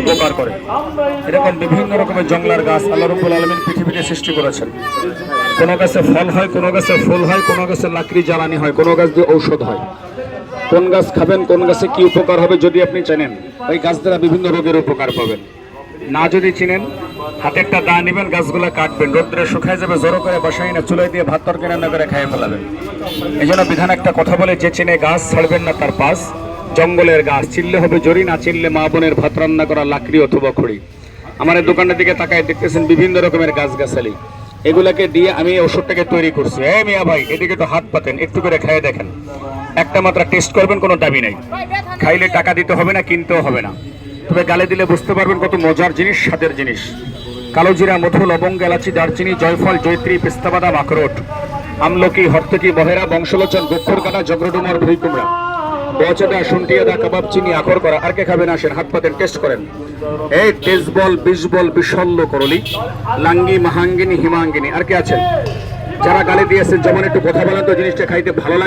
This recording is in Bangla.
উপকার করে। এরকম বিভিন্ন রকমের জংলার গাছ আল্লাহ রাব্বুল আলামিন পৃথিবীতে সৃষ্টি করেছেন। কোনো গাছে ফল হয়, কোনো গাছে ফুল হয়, কোনো গাছে লাকড়ি জ্বালানি হয়, কোনো গাছ দিয়ে ঔষধ হয়। কোন গাছ খাবেন, কোন গাছে কি উপকার হবে যদি আপনি জানেন, ওই গাছ দ্বারা বিভিন্ন রোগের উপকার পাবেন। না যদি চিনেন, হাতে একটা দা নেবেন, গাছগুলো কাটবেন, রোদ্রে শুকায় যাবে, জড়ো করে বসাই না, চুলায় দিয়ে ভাত তরকারি রান্না করে খাইয়ে ফেলাবেন। এই জন্য বিধান একটা কথা বলে, যে চিনে গাছ ছাড়বেন না তার পাশ। জঙ্গলের গাছ চিনলে হবে জরি, না চিনলে মা বোনের ভাত রান্না করা লাকড়ি অথবা খড়ি। আমার এই দোকানের দিকে তাকায় দেখতেছেন বিভিন্ন রকমের গাছগাছালি, এগুলাকে দিয়ে আমি এই ওষুধটাকে তৈরি করছি। এই মিয়া ভাই, এদিকে তো হাত পাতেন, একটু করে খাইয়ে দেখেন। একটা মাত্র টেস্ট করবেন, কোনো দাবি নাই। খাইলে টাকা দিতে হবে না, কিনতেও হবে না, তবে গালে দিলে বুঝতে পারবেন কত মজার জিনিস, স্বাদের জিনিস। কালো জিরা, মধু, লবঙ্গ, এলাচি, দারচিনি, জয়ফল, জয়ত্রী, পেস্তা বাদাম, আখরোট, আমলকি, হরতকি, বহেরা, বংশলোচন, গোক্ষর কাটা, জগরডুমর, ভুই কুমড়া, বচদা, শুন্টি আদা, কাবাব চিনি, আখর করা। আর কে খাবেন আসেন, হাত পাতেন, টেস্ট করেন। এই তেজ বল, বিষ বল, বিশল্য করলি, লাঙ্গি, মাহাঙ্গিনী, হিমাঙ্গিনী। আর কে আছেন যারা গালে দিয়েছেন? যেমন একটু কথা বলেন তো, জিনিসটা খাইতে ভালো লাগে।